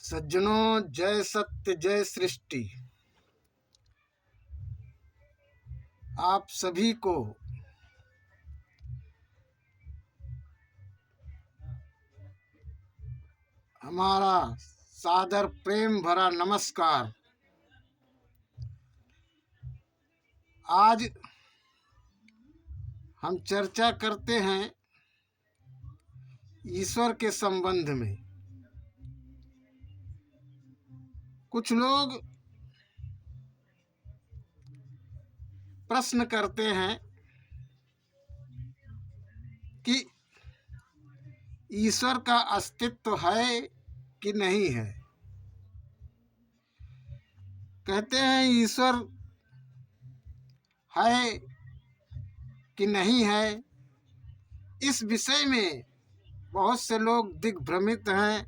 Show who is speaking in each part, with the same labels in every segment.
Speaker 1: सज्जनों, जय सत्य जय सृष्टि। आप सभी को हमारा सादर प्रेम भरा नमस्कार। आज हम चर्चा करते हैं ईश्वर के संबंध में। कुछ लोग प्रश्न करते हैं कि ईश्वर का अस्तित्व है कि नहीं है। कहते हैं ईश्वर है कि नहीं है, इस विषय में बहुत से लोग दिग्भ्रमित हैं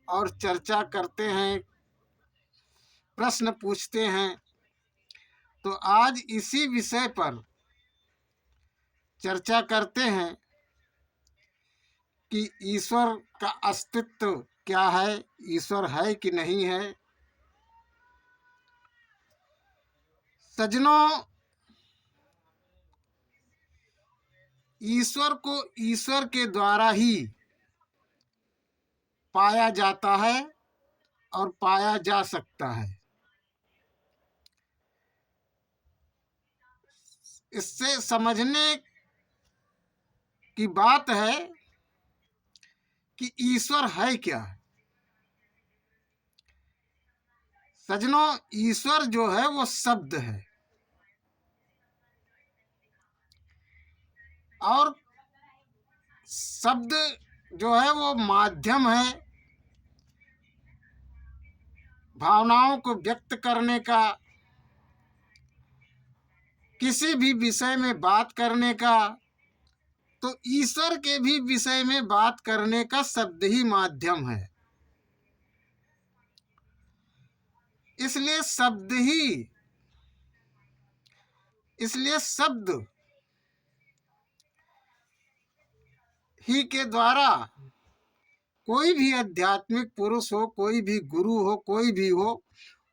Speaker 1: और चर्चा करते हैं, प्रश्न पूछते हैं। तो आज इसी विषय पर चर्चा करते हैं कि ईश्वर का अस्तित्व क्या है, ईश्वर है कि नहीं है। सज्जनों, ईश्वर को ईश्वर के द्वारा ही पाया जाता है और पाया जा सकता है। इससे समझने की बात है कि ईश्वर है क्या। सज्जनों, ईश्वर जो है वो शब्द है और शब्द जो है वो माध्यम है भावनाओं को व्यक्त करने का, किसी भी विषय में बात करने का। तो ईश्वर के भी विषय में बात करने का शब्द ही माध्यम है। इसलिए शब्द ही के द्वारा कोई भी आध्यात्मिक पुरुष हो, कोई भी गुरु हो, कोई भी हो,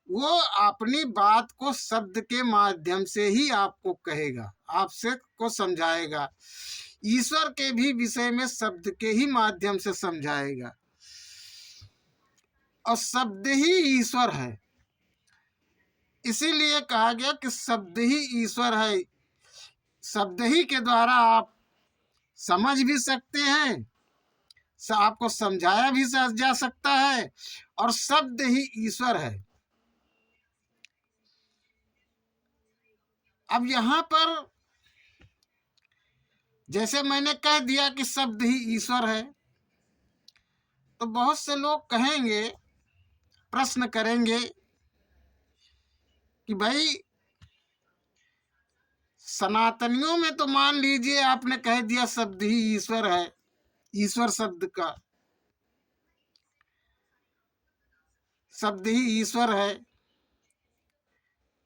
Speaker 1: वो अपनी बात को शब्द के माध्यम से ही आपको कहेगा, आपसे को समझाएगा। ईश्वर के भी विषय में शब्द के ही माध्यम से समझाएगा और शब्द ही ईश्वर है। इसीलिए कहा गया कि शब्द ही ईश्वर है। शब्द ही के द्वारा आप समझ भी सकते हैं, आपको समझाया भी जा सकता है और शब्द ही ईश्वर है। अब यहाँ पर जैसे मैंने कह दिया कि शब्द ही ईश्वर है, तो बहुत से लोग कहेंगे, प्रश्न करेंगे कि भाई सनातनियों में तो मान लीजिए आपने कह दिया शब्द ही ईश्वर है, ईश्वर शब्द ही ईश्वर है।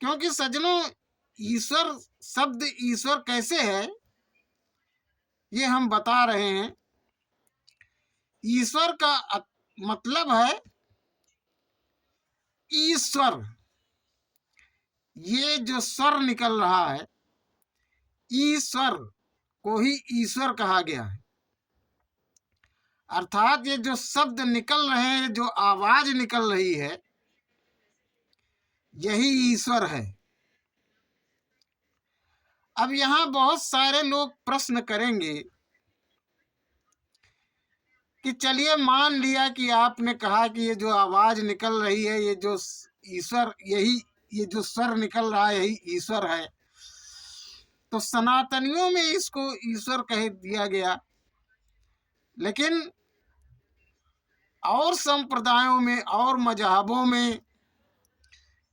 Speaker 1: क्योंकि सज्जनों, ईश्वर शब्द ईश्वर कैसे है ये हम बता रहे हैं। ईश्वर का मतलब है ईश्वर, ये जो स्वर निकल रहा है, ईश्वर को ही ईश्वर कहा गया है। अर्थात ये जो शब्द निकल रहे हैं, जो आवाज निकल रही है, यही ईश्वर है। अब यहाँ बहुत सारे लोग प्रश्न करेंगे कि चलिए मान लिया कि आपने कहा कि ये जो आवाज निकल रही है, ये जो ईश्वर, ये जो स्वर निकल रहा है, यही ईश्वर है। तो सनातनियों में इसको ईश्वर कह दिया गया, लेकिन और संप्रदायों में और मजहबों में,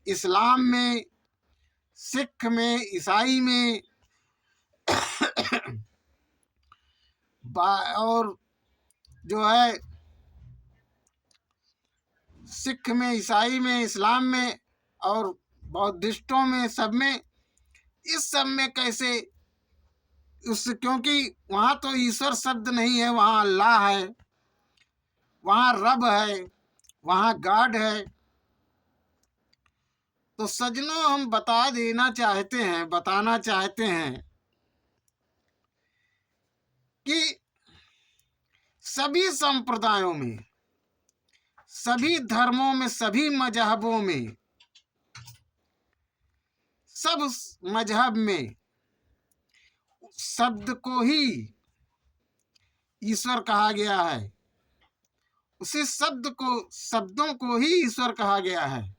Speaker 1: इस्लाम में, सिख में, ईसाई में और जो है सिख में, ईसाई में, इस्लाम में और बौद्धिस्टों में, सब में, इस सब में कैसे क्योंकि वहाँ तो ईश्वर शब्द नहीं है, वहाँ अल्लाह है, वहाँ रब है, वहां गॉड है। तो सज्जनों, हम बताना चाहते हैं कि सभी संप्रदायों में, सभी धर्मों में, सभी मजहबों में, सब मजहब में शब्द को ही ईश्वर कहा गया है। उसी शब्दों को ही ईश्वर कहा गया है।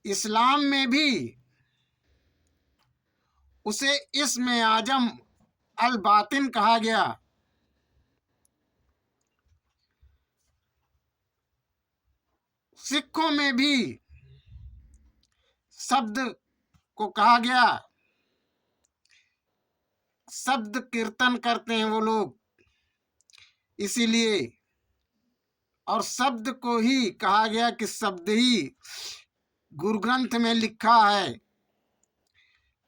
Speaker 1: इस्लाम में भी उसे इस्म आजम अल बातिन कहा गया। सिखों में भी शब्द को कहा गया। शब्द कीर्तन करते हैं वो लोग, इसीलिए। और शब्द को ही कहा गया कि शब्द ही, गुरु ग्रंथ में लिखा है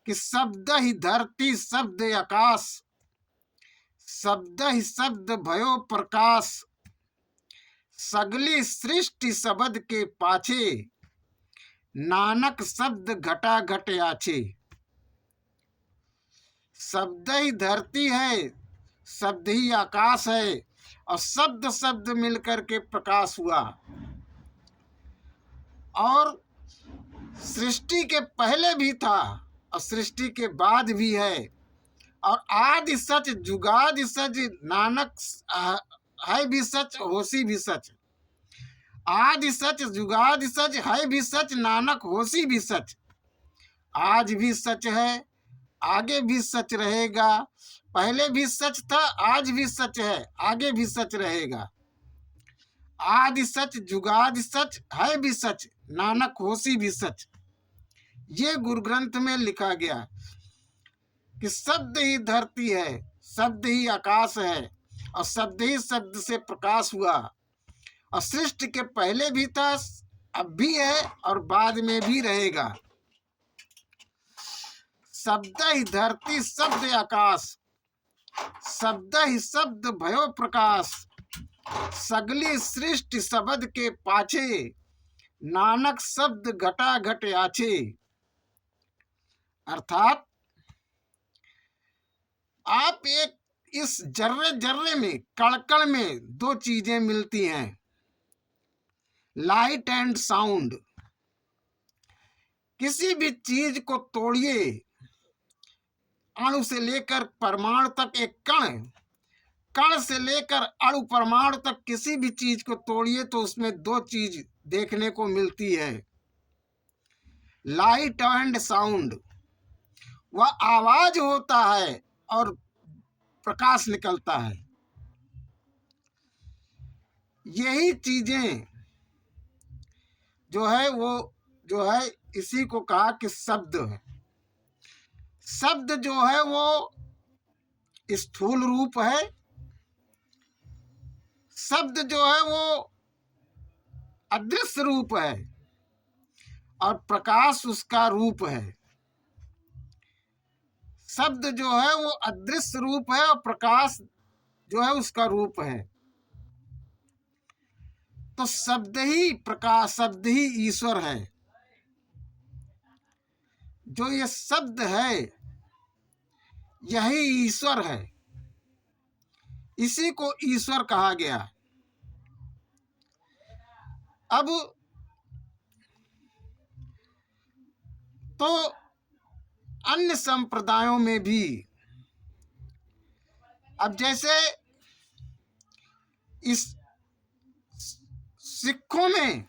Speaker 1: कि शब्द ही धरती, शब्द आकाश, शब्द ही शब्द भयो प्रकाश, सगली सृष्टि शब्द के पाछे, नानक शब्द घटा घट आछे। शब्द ही धरती है, शब्द ही आकाश है, और शब्द शब्द मिलकर के प्रकाश हुआ। और सृष्टि के पहले भी था और सृष्टि के बाद भी है। और आदि सच जुगादि सच, नानक है भी सच, होशी भी सच। आदि सच जुगादि सच, है भी सच, नानक होशी भी सच। आज भी सच है, आगे भी सच रहेगा। पहले भी सच था, आज भी सच है, आगे भी सच रहेगा। आदि सच जुगादि सच, है भी सच, नानक होशी भी सच। ये गुरु ग्रंथ में लिखा गया कि शब्द ही धरती है, शब्द ही आकाश है, और शब्द ही शब्द से प्रकाश हुआ। और सृष्टि के पहले भी था, अब भी है, और बाद में भी रहेगा। शब्द ही धरती, शब्द आकाश, शब्द ही शब्द भयो प्रकाश, सगली सृष्टि शब्द के पाछे, नानक शब्द घटा घट आछे। अर्थात आप इस जर्रे जर्रे में, कड़कड़ में दो चीजें मिलती हैं, लाइट एंड साउंड। किसी भी चीज को तोड़िए, अणु से लेकर परमाणु तक एक कण, कण से लेकर अणु परमाणु तक किसी भी चीज को तोड़िए तो उसमें दो चीज देखने को मिलती है, लाइट एंड साउंड। वह आवाज होता है और प्रकाश निकलता है। यही चीजें जो है वो जो है, इसी को कहा कि शब्द है। शब्द जो है वो स्थूल रूप है, शब्द जो है वो अदृश्य रूप है, और प्रकाश उसका रूप है। शब्द जो है वो अदृश्य रूप है, और प्रकाश जो है उसका रूप है। तो शब्द ही प्रकाश, शब्द ही ईश्वर है। जो ये शब्द है यही ईश्वर है, इसी को ईश्वर कहा गया। अब तो अन्य संप्रदायों में भी, अब जैसे इस सिखों में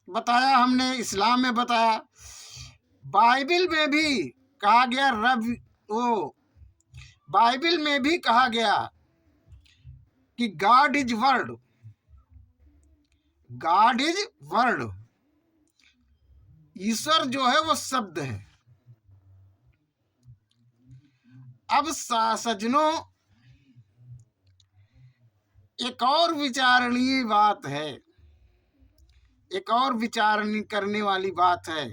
Speaker 1: बताया हमने, इस्लाम में बताया, बाइबिल में भी कहा गया, बाइबिल में भी कहा गया कि God is word, God is word. ईश्वर जो है वो शब्द है। अब सज्जनों, एक और विचारणीय बात है, एक और विचारणीय करने वाली बात है।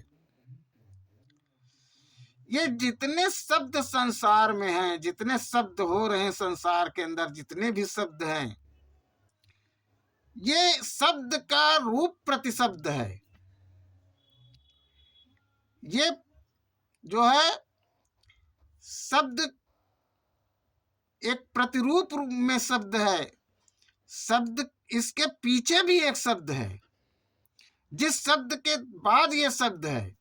Speaker 1: ये जितने शब्द संसार में हैं, जितने शब्द हो रहे हैं संसार के अंदर, जितने भी शब्द हैं, ये शब्द का रूप प्रतिशब्द है। ये जो है शब्द एक प्रतिरूप में शब्द है। शब्द इसके पीछे भी एक शब्द है, जिस शब्द के बाद ये शब्द है।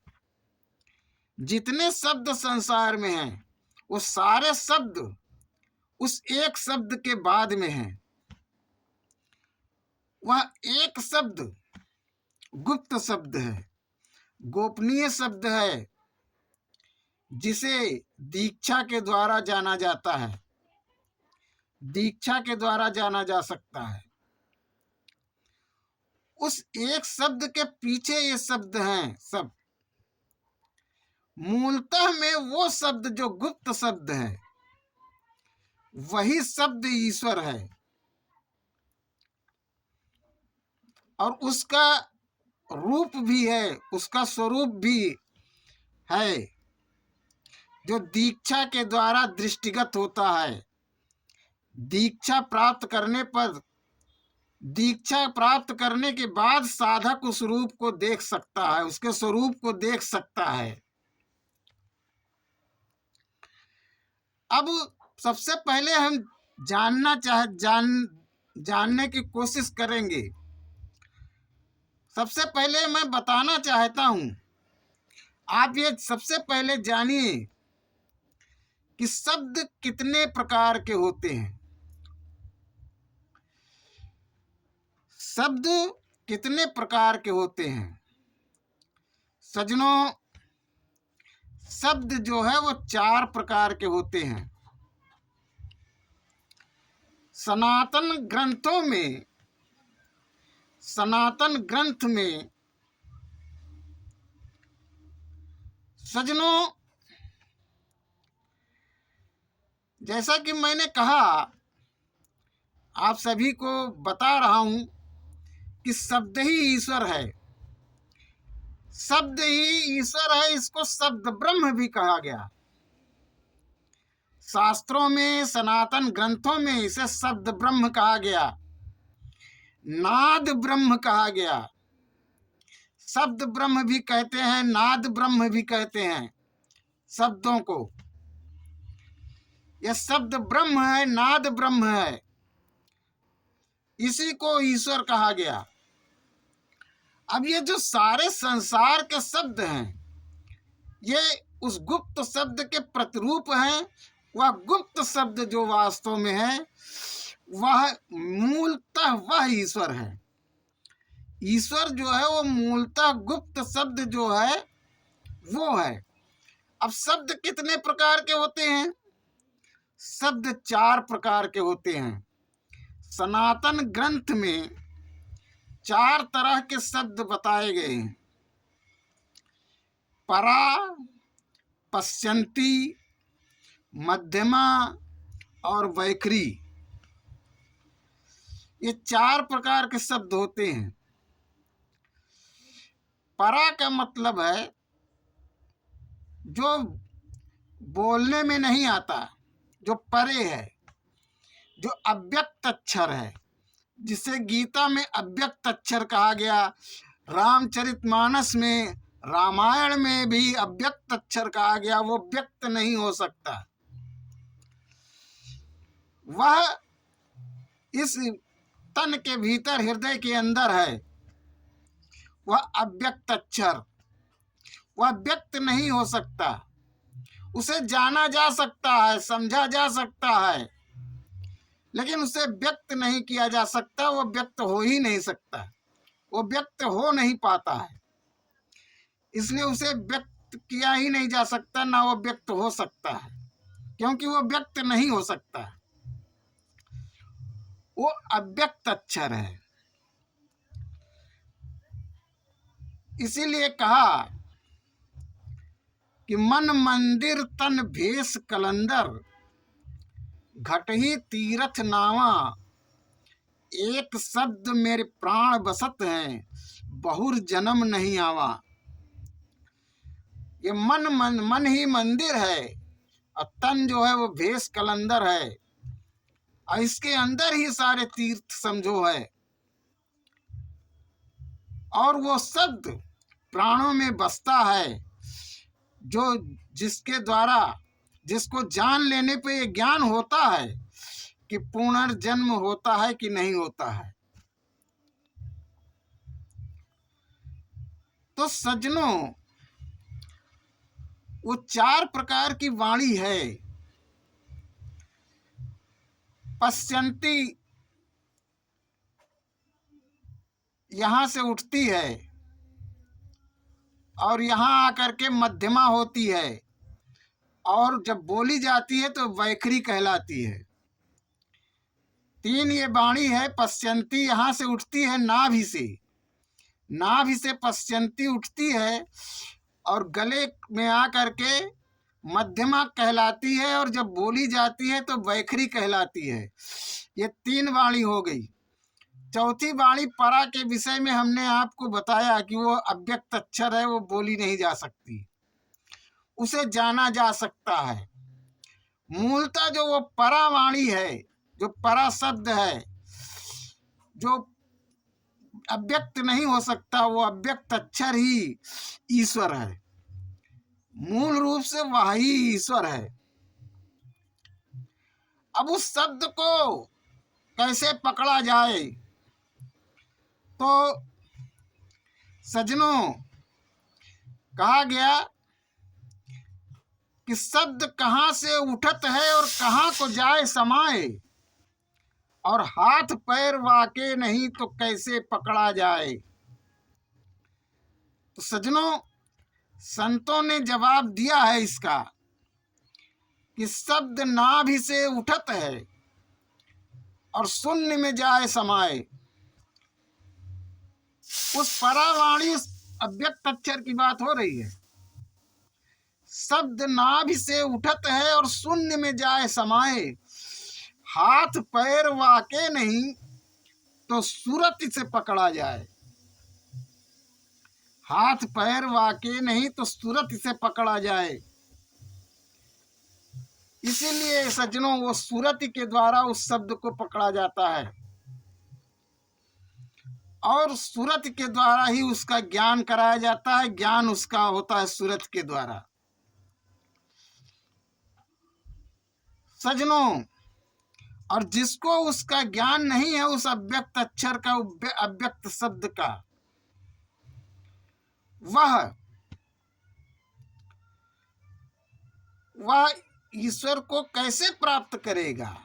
Speaker 1: जितने शब्द संसार में हैं वो सारे शब्द उस एक शब्द के बाद में हैं। वह एक शब्द गुप्त शब्द है, गोपनीय शब्द है, जिसे दीक्षा के द्वारा जाना जाता है, दीक्षा के द्वारा जाना जा सकता है। उस एक शब्द के पीछे ये शब्द हैं सब। मूलतः में वो शब्द जो गुप्त शब्द है, वही शब्द ईश्वर है। और उसका रूप भी है, उसका स्वरूप भी है, जो दीक्षा के द्वारा दृष्टिगत होता है। दीक्षा प्राप्त करने पर, दीक्षा प्राप्त करने के बाद साधक उस रूप को देख सकता है, उसके स्वरूप को देख सकता है। अब सबसे पहले हम जानने की कोशिश करेंगे। सबसे पहले मैं बताना चाहता हूं, आप ये सबसे पहले जानिए कि शब्द कितने प्रकार के होते हैं। शब्द कितने प्रकार के होते हैं सज्जनों? शब्द जो है वो 4 प्रकार के होते हैं। सनातन ग्रंथों में, सनातन ग्रंथ में सज्जनों, जैसा कि मैंने कहा, आप सभी को बता रहा हूं कि शब्द ही ईश्वर है। शब्द ही ईश्वर है, इसको शब्द ब्रह्म भी कहा गया। शास्त्रों में, सनातन ग्रंथों में इसे शब्द ब्रह्म कहा गया, नाद ब्रह्म कहा गया। शब्द ब्रह्म भी कहते हैं, नाद ब्रह्म भी कहते हैं शब्दों को। यह शब्द ब्रह्म है, नाद ब्रह्म है, इसी को ईश्वर कहा गया। अब ये जो सारे संसार के शब्द हैं, ये उस गुप्त शब्द के प्रतिरूप हैं। वह गुप्त शब्द जो वास्तव में है, वह मूलतः वह ईश्वर है। ईश्वर जो है वो मूलतः गुप्त शब्द जो है वो है। अब शब्द कितने प्रकार के होते हैं? शब्द 4 प्रकार के होते हैं। सनातन ग्रंथ में 4 तरह के शब्द बताए गए हैं। परा, पश्यन्ति, मध्यमा और वैखरी। ये 4 प्रकार के शब्द होते हैं। परा का मतलब है जो बोलने में नहीं आता, जो परे है, जो अव्यक्त अक्षर है, जिसे गीता में अव्यक्त अक्षर कहा गया। रामचरितमानस में, रामायण में भी अव्यक्त अक्षर कहा गया। वो व्यक्त नहीं हो सकता, वह इस तन के भीतर, हृदय के अंदर है। वह अव्यक्त अक्षर, वह व्यक्त नहीं हो सकता। उसे जाना जा सकता है, समझा जा सकता है, लेकिन उसे व्यक्त नहीं किया जा सकता। वो व्यक्त हो ही नहीं सकता, वो व्यक्त हो नहीं पाता है, इसलिए उसे व्यक्त किया ही नहीं जा सकता, ना वो व्यक्त हो सकता है, क्योंकि वो व्यक्त नहीं हो सकता। वो अव्यक्त अक्षर है। इसीलिए कहा कि मन मंदिर तन भेष कलंदर, घट ही तीरथ नावा, एक शब्द मेरे प्राण बसत हैं, बहुर जन्म नहीं आवा। ये मन ही मंदिर है, और तन जो है वो भेष कलंदर है, और इसके अंदर ही सारे तीर्थ समझो है। और वो शब्द प्राणों में बसता है, जो जिसके द्वारा जिसको जान लेने पे ये ज्ञान होता है कि पुनर्जन्म होता है कि नहीं होता है। तो सज्जनों, वो 4 प्रकार की वाणी है। पश्चंती यहाँ से उठती है और यहाँ आकर के मध्यमा होती है, और जब बोली जाती है तो वैखरी कहलाती है। 3 ये वाणी है। पश्चंती यहाँ से उठती है नाभि से, नाभि से पश्चंती उठती है और गले में आकर के मध्यमा कहलाती है, और जब बोली जाती है तो वैखरी कहलाती है। ये 3 वाणी हो गई। चौथी वाणी परा के विषय में हमने आपको बताया कि वो अव्यक्त अक्षर है, वो बोली नहीं जा सकती, उसे जाना जा सकता है। मूलतः जो वो परा वाणी है, जो परा शब्द है, जो अव्यक्त नहीं हो सकता, वो अव्यक्त अक्षर ही ईश्वर है। मूल रूप से वही ईश्वर है। अब उस शब्द को कैसे पकड़ा जाए? तो सज्जनों, कहा गया कि शब्द कहाँ से उठत है और कहाँ को जाए समाए, और हाथ पैर वाके नहीं तो कैसे पकड़ा जाए। तो सज्जनों, संतों ने जवाब दिया है इसका कि शब्द नाभि से उठत है और शून्य में जाए समाए। उस परावाणी अव्यक्त अक्षर की बात हो रही है। शब्द नाभि से उठत है और शून्य में जाए समाए, हाथ पैर वाके नहीं तो सूरत से पकड़ा जाए। हाथ पैर वाके नहीं तो सूरत से पकड़ा जाए। इसीलिए सज्जनों, वो सूरत के द्वारा उस शब्द को पकड़ा जाता है, और सूरत के द्वारा ही उसका ज्ञान कराया जाता है। ज्ञान उसका होता है सूरत के द्वारा। सज्जनों, और जिसको उसका ज्ञान नहीं है उस अव्यक्त अक्षर का, अव्यक्त शब्द का, वह ईश्वर को कैसे प्राप्त करेगा?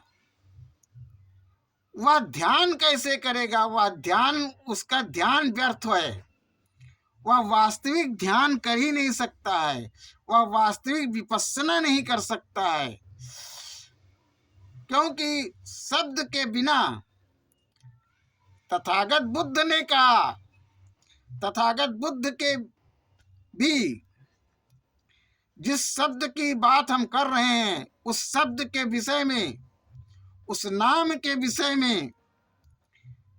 Speaker 1: वह ध्यान कैसे करेगा? वह ध्यान, उसका ध्यान व्यर्थ है। वह वास्तविक ध्यान कर ही नहीं सकता है, वह वास्तविक विपස්සना नहीं कर सकता है, क्योंकि शब्द के बिना, तथागत बुद्ध ने कहा, तथागत बुद्ध के भी जिस शब्द की बात हम कर रहे हैं, उस शब्द के विषय में, उस नाम के विषय में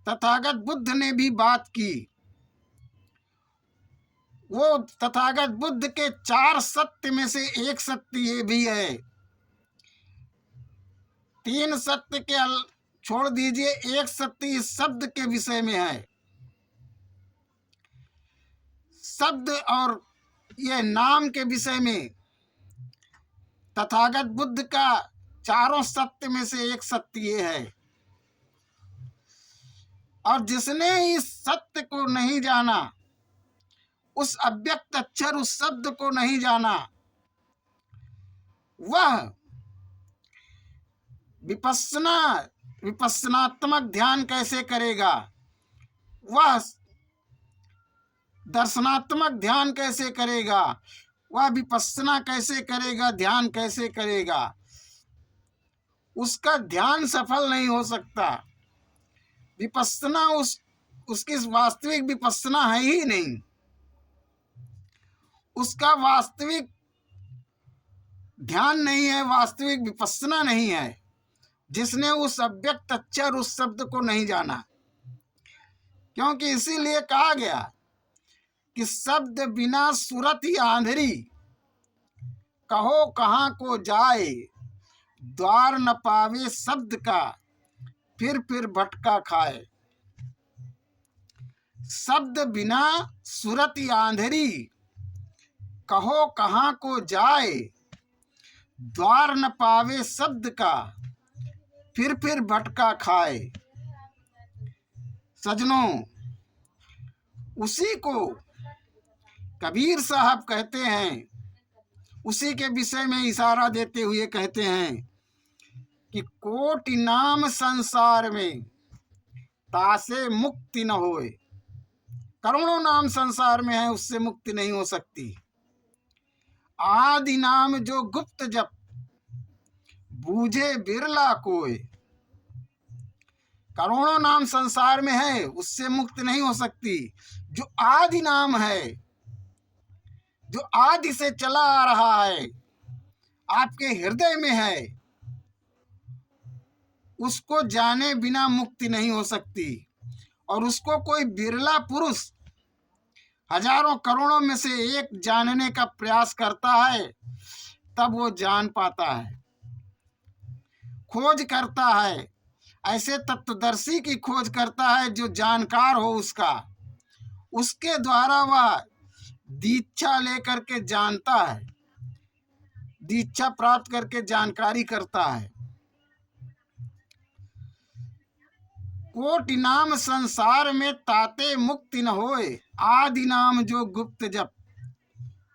Speaker 1: तथागत बुद्ध ने भी बात की। वो तथागत बुद्ध के 4 सत्य में से एक सत्य ये भी है। 3 सत्य के छोड़ दीजिए, एक सत्य इस शब्द के विषय में है। शब्द और ये नाम के विषय में तथागत बुद्ध का 4 सत्य में से एक सत्य ये है। और जिसने इस सत्य को नहीं जाना, उस अव्यक्त अक्षर, उस शब्द को नहीं जाना, वह विपස්සनात्मक ध्यान कैसे करेगा? वह दर्शनात्मक ध्यान कैसे करेगा? वह विपස්සना कैसे करेगा? ध्यान कैसे करेगा? उसका ध्यान सफल नहीं हो सकता। विपස්සना उसकी वास्तविक विपස්සना है ही नहीं। उसका वास्तविक ध्यान नहीं है, वास्तविक विपස්සना नहीं है, जिसने उस अव्यक्त अक्षर, उस शब्द को नहीं जाना। क्योंकि इसीलिए कहा गया कि शब्द बिना सुरति आंधरी, कहो कहाँ को जाए, द्वार न पावे शब्द का, फिर भटका खाए। शब्द बिना सुरत आंधरी, कहो कहाँ को जाए, द्वार न पावे शब्द का, फिर भटका खाए। सजनों, उसी को कबीर साहब कहते हैं, उसी के विषय में इशारा देते हुए कहते हैं कि कोटि नाम संसार में, तासे मुक्ति न होए। करोड़ों नाम संसार में है, उससे मुक्ति नहीं हो सकती। आदि नाम जो गुप्त जप, बूझे बिरला कोय। करोड़ों नाम संसार में है, उससे मुक्त नहीं हो सकती। जो आदि नाम है, जो आदि से चला आ रहा है, आपके हृदय में है, उसको जाने बिना मुक्ति नहीं हो सकती। और उसको कोई बिरला पुरुष हजारों करोड़ों में से एक जानने का प्रयास करता है, तब वो जान पाता है, खोज करता है। ऐसे तत्वदर्शी की खोज करता है जो जानकार हो उसका, उसके द्वारा वह दीक्षा लेकर के जानता है, दीक्षा प्राप्त करके जानकारी करता है। कोटि नाम संसार में, ताते मुक्ति न होए। आदि नाम जो गुप्त जप,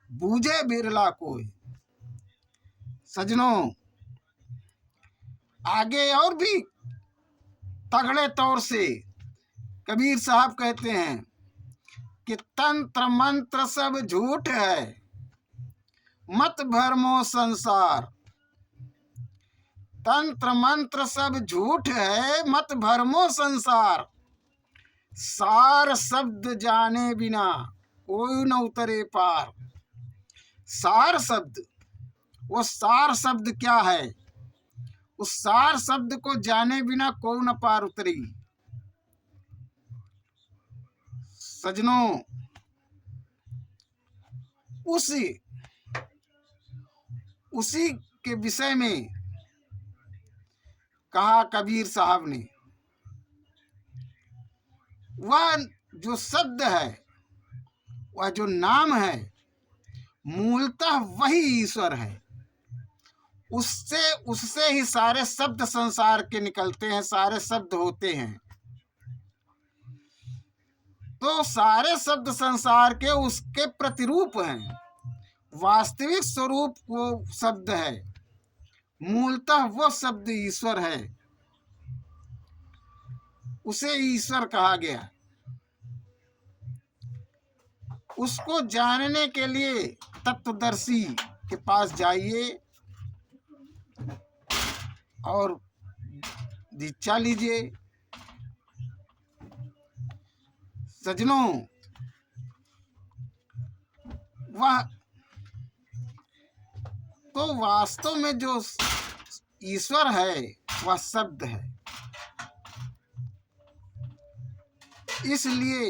Speaker 1: बूझे बिरला कोई। सजनों, आगे और भी तगड़े तौर से कबीर साहब कहते हैं कि तंत्र मंत्र सब झूठ है, मत भरमो संसार। तंत्र मंत्र सब झूठ है, मत भरमो संसार। सार शब्द जाने बिना, कोई न उतरे पार। सार शब्द, वो सार शब्द क्या है? उस सार शब्द को जाने बिना कोई न पार उतरी। सजनों, उसी के विषय में कहा कबीर साहब ने, वह जो शब्द है, वह जो नाम है, मूलतः वही ईश्वर है। उससे ही सारे शब्द संसार के निकलते हैं, सारे शब्द होते हैं। तो सारे शब्द संसार के उसके प्रतिरूप हैं। वास्तविक स्वरूप वो शब्द है, मूलतः वो शब्द ईश्वर है, उसे ईश्वर कहा गया। उसको जानने के लिए तत्वदर्शी के पास जाइए और दीक्षा लीजिए। सजनों, वह तो वास्तव में जो ईश्वर है वह शब्द है। इसलिए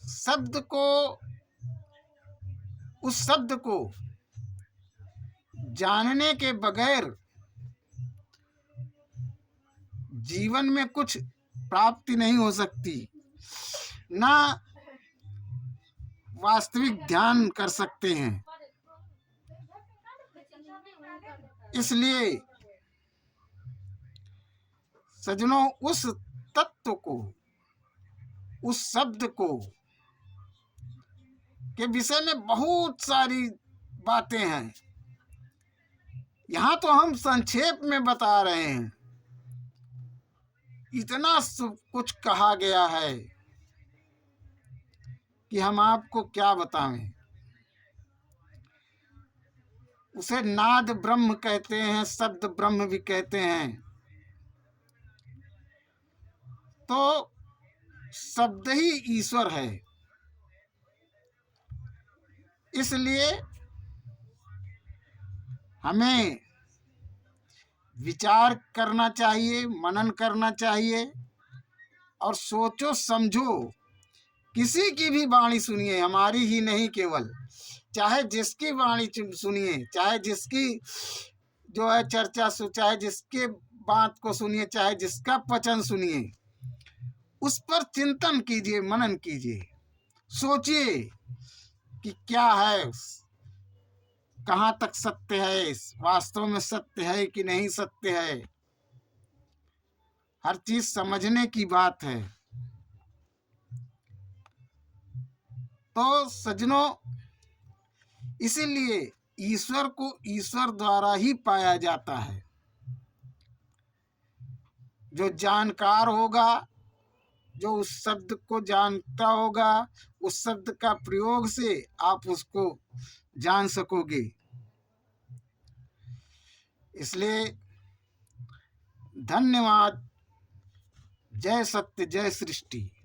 Speaker 1: शब्द को, उस शब्द को जानने के बगैर जीवन में कुछ प्राप्ति नहीं हो सकती, ना वास्तविक ध्यान कर सकते हैं। इसलिए सजनों, उस तत्व को, उस शब्द को के विषय में बहुत सारी बातें हैं। यहाँ तो हम संक्षेप में बता रहे हैं, इतना सब कुछ कहा गया है कि हम आपको क्या बताएं। उसे नाद ब्रह्म कहते हैं, शब्द ब्रह्म भी कहते हैं। तो शब्द ही ईश्वर है। इसलिए हमें विचार करना चाहिए, मनन करना चाहिए और सोचो समझो। किसी की भी वाणी सुनिए, हमारी ही नहीं केवल, चाहे जिसकी वाणी सुनिए, चाहे जिसकी जो है चर्चा चाहे जिसके बात को सुनिए, चाहे जिसका वचन सुनिए, उस पर चिंतन कीजिए, मनन कीजिए, सोचिए कि क्या है, कहाँ तक सत्य है, वास्तव में सत्य है कि नहीं सत्य है। हर चीज समझने की बात है। तो सज्जनों, इसीलिए ईश्वर को ईश्वर द्वारा ही पाया जाता है। जो जानकार होगा, जो उस शब्द को जानता होगा, उस शब्द का प्रयोग से आप उसको जान सकोगे। इसलिए धन्यवाद। जय सत्य, जय सृष्टि।